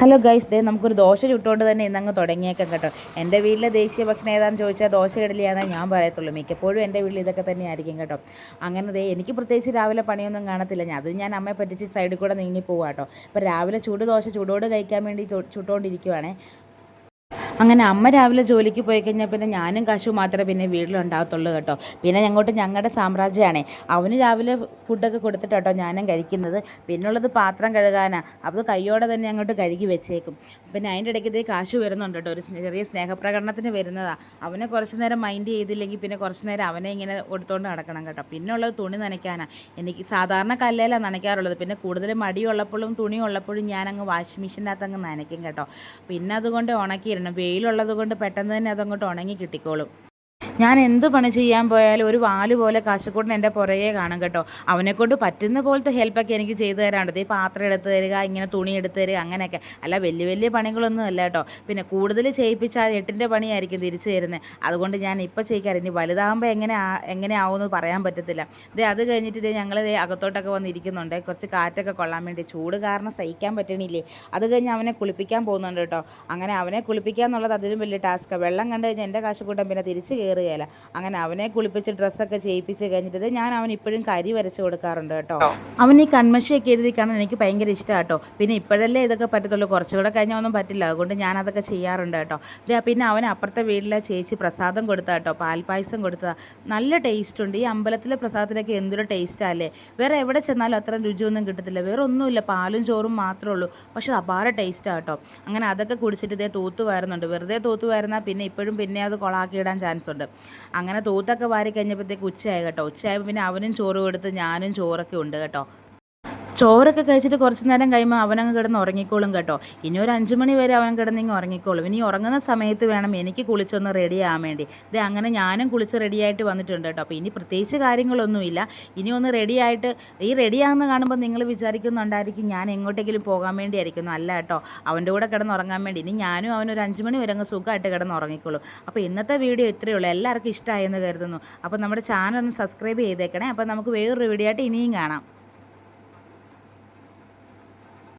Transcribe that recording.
Hello guys, നമുക്കൊരു ദോശ ചുട്ടുകൊണ്ട് തന്നെ ഇന്നങ്ങ് തുടങ്ങിയേക്കാം കേട്ടോ. എൻ്റെ വീട്ടിലെ ദേശീയ ഭക്ഷണം ഏതാണെന്ന് ചോദിച്ചാൽ ദോശ ഇഡലിയാണെന്ന് ഞാൻ പറയത്തുള്ളൂ. മിക്കപ്പോഴും എൻ്റെ വീട്ടിൽ ഇതൊക്കെ തന്നെ ആയിരിക്കും കേട്ടോ. അങ്ങനെ എനിക്ക് പ്രത്യേകിച്ച് രാവിലെ പണിയൊന്നും കാണത്തില്ല. ഞാൻ അമ്മയെ പറ്റിച്ച് സൈഡിൽ കൂടെ നീങ്ങി പോവാം കേട്ടോ. അപ്പോൾ രാവിലെ ദോശ ചൂടോട് കഴിക്കാൻ വേണ്ടി ചുട്ടുകൊണ്ടിരിക്കുവാണേ. അങ്ങനെ അമ്മ രാവിലെ ജോലിക്ക് പോയി കഴിഞ്ഞാൽ പിന്നെ ഞാനും കാശു മാത്രമേ പിന്നെ വീട്ടിലുണ്ടാകത്തുള്ളൂ കേട്ടോ. പിന്നെ ഞങ്ങളുടെ സാമ്രാജ്യമാണേ. അവന് രാവിലെ ഫുഡൊക്കെ കൊടുത്തിട്ട് കേട്ടോ ഞാനും കഴിക്കുന്നത്. പിന്നുള്ളത് പാത്രം കഴുകാനാണ്. അത് കയ്യോടെ തന്നെ അങ്ങോട്ട് കഴുകി വെച്ചേക്കും. പിന്നെ അതിൻ്റെ ഇടയ്ക്ക് കാശു വരുന്നുണ്ട് കേട്ടോ. ഒരു ചെറിയ സ്നേഹപ്രകടനത്തിന് വരുന്നതാണ്. അവനെ കുറച്ച് നേരം മൈൻഡ് ചെയ്തില്ലെങ്കിൽ പിന്നെ കുറച്ച് നേരം അവനെ ഇങ്ങനെ കൊടുത്തുകൊണ്ട് നടക്കണം കേട്ടോ. പിന്നെ ഉള്ളത് തുണി നനയ്ക്കാനാണ്. എനിക്ക് സാധാരണ കല്ലേലാണ് നനയ്ക്കാറുള്ളത്. പിന്നെ കൂടുതൽ മടിയുള്ളപ്പോഴും തുണി ഉള്ളപ്പോഴും ഞാനങ്ങ് വാഷിംഗ് മെഷീൻ്റെ അകത്ത് അങ്ങ് നനയ്ക്കും കേട്ടോ. പിന്നെ അതുകൊണ്ട് ഉണക്കിയിടണം. വെയിലുള്ളത് കൊണ്ട് പെട്ടെന്ന് തന്നെ അതങ്ങോട്ട് ഉണങ്ങി കിട്ടിക്കോളും. ഞാൻ എന്ത് പണി ചെയ്യാൻ പോയാലും ഒരു വാല് പോലെ കാശക്കൂട്ടൻ എൻ്റെ പുറകെ കാണും കേട്ടോ. അവനെക്കൊണ്ട് പറ്റുന്ന പോലത്തെ ഹെൽപ്പൊക്കെ എനിക്ക് ചെയ്തു തരാറുണ്ട്. ഈ പാത്രം എടുത്ത് തരിക, ഇങ്ങനെ തുണി എടുത്ത് തരിക, അങ്ങനെയൊക്കെ. അല്ല വലിയ വലിയ പണികളൊന്നും അല്ല കേട്ടോ. പിന്നെ കൂടുതൽ ചെയ്യിപ്പിച്ചാൽ 8ൻ്റെ പണിയായിരിക്കും തിരിച്ചു തരുന്നത്. അതുകൊണ്ട് ഞാൻ ഇപ്പോൾ ചെയ്യിക്കാറ്. ഇനി വലുതാകുമ്പോൾ എങ്ങനെ ആവുമെന്ന് പറയാൻ പറ്റത്തില്ല. അത് കഴിഞ്ഞിട്ട് ഞങ്ങൾ അകത്തോട്ടൊക്കെ വന്നിരിക്കുന്നുണ്ട്. കുറച്ച് കാറ്റൊക്കെ കൊള്ളാൻ വേണ്ടി. ചൂട് കാരണം സഹിക്കാൻ പറ്റണില്ലേ. അത് കഴിഞ്ഞ് അവനെ കുളിപ്പിക്കാൻ പോകുന്നുണ്ട് കേട്ടോ. അങ്ങനെ അവനെ കുളിപ്പിക്കുക എന്നുള്ളത് അതിലും വലിയ ടാസ്ക്കാണ്. വെള്ളം കണ്ടു കഴിഞ്ഞാൽ എൻ്റെ കാശക്കൂട്ടൻ പിന്നെ തിരിച്ച് കയറുകയില്ല. അങ്ങനെ അവനെ കുളിപ്പിച്ച് ഡ്രസ്സൊക്കെ ചെയ്യിപ്പിച്ച് കഴിഞ്ഞിട്ട് ഞാൻ അവൻ ഇപ്പോഴും കരി വരച്ച് കൊടുക്കാറുണ്ട് കേട്ടോ. അവൻ ഈ കൺമഷിയൊക്കെ എഴുതി കാണാൻ എനിക്ക് ഭയങ്കര ഇഷ്ടമാണ് കേട്ടോ. പിന്നെ ഇപ്പോഴല്ലേ ഇതൊക്കെ പറ്റത്തുള്ളൂ, കുറച്ചുകൂടെ കഴിഞ്ഞാൽ ഒന്നും പറ്റില്ല. അതുകൊണ്ട് ഞാനതൊക്കെ ചെയ്യാറുണ്ട് കേട്ടോ. പിന്നെ അവൻ അപ്പുറത്തെ വീട്ടിലെ ചേച്ചി പ്രസാദം കൊടുത്താൽ കേട്ടോ, പാൽപ്പായസം കൊടുത്താൽ നല്ല ടേസ്റ്റ് ഉണ്ട്. ഈ അമ്പലത്തിലെ പ്രസാദത്തിനൊക്കെ എന്തൊരു ടേസ്റ്റാല്ലേ. വേറെ എവിടെ ചെന്നാലും അത്ര രുചിയൊന്നും കിട്ടത്തില്ല. വേറെ ഒന്നുമില്ല, പാലും ചോറും മാത്രമേ ഉള്ളൂ. പക്ഷെ അപാര ടേസ്റ്റാണ് കേട്ടോ. അങ്ങനെ അതൊക്കെ കുടിച്ചിട്ട് തൂത്ത് വരുന്നുണ്ട്. വെറുതെ തൂത്ത് വരുന്നാൽ പിന്നെ ഇപ്പോഴും പിന്നെ അത് കൊളാക്കിയിടാൻ ചാൻസ് ഉണ്ട്. അങ്ങനെ തൂത്തൊക്കെ വാരി കഴിഞ്ഞപ്പോഴത്തേക്ക് ഉച്ചയായി കേട്ടോ. ഉച്ചയായപ്പോൾ പിന്നെ അവനും ചോറ് കൊടുത്ത് ഞാനും ചോറൊക്കെ ഉണ്ട് കേട്ടോ. ചോറൊക്കെ കഴിച്ചിട്ട് കുറച്ച് നേരം കഴിയുമ്പോൾ അവനങ്ങ് കിടന്ന് ഉറങ്ങിക്കോളും കേട്ടോ. ഇനി ഒരു 5 മണി വരെ അവൻ കിടന്നിങ്ങ് ഉറങ്ങിക്കോളും. ഇനി ഉറങ്ങുന്ന സമയത്ത് വേണം എനിക്ക് കുളിച്ചൊന്ന് റെഡി ആകാൻ വേണ്ടി. അങ്ങനെ ഞാനും കുളിച്ച് റെഡിയായിട്ട് വന്നിട്ടുണ്ട് കേട്ടോ. അപ്പോൾ ഇനി പ്രത്യേകിച്ച് കാര്യങ്ങളൊന്നുമില്ല. ഇനി ഒന്ന് റെഡിയായിട്ട് റെഡിയാകുന്ന കാണുമ്പോൾ നിങ്ങൾ വിചാരിക്കുന്നുണ്ടായിരിക്കും ഞാൻ എങ്ങോട്ടെങ്കിലും പോകാൻ വേണ്ടിയായിരിക്കുന്നു. അല്ല കേട്ടോ, അവൻ്റെ കൂടെ കിടന്ന് ഉറങ്ങാൻ വേണ്ടി. ഇനി ഞാനും അവനൊരു 5 മണി വരെ അങ്ങ് സുഖമായിട്ട് കിടന്ന് ഉറങ്ങിക്കോളും. അപ്പോൾ ഇന്നത്തെ വീഡിയോ ഇത്രയേ ഉള്ളൂ. എല്ലാവർക്കും ഇഷ്ടമായെന്ന് കരുതുന്നു. അപ്പോൾ നമ്മുടെ ചാനൽ ഒന്ന് സബ്സ്ക്രൈബ് ചെയ്തേക്കണേ. അപ്പോൾ നമുക്ക് വേറൊരു വീഡിയോ ആയിട്ട് ഇനിയും കാണാം.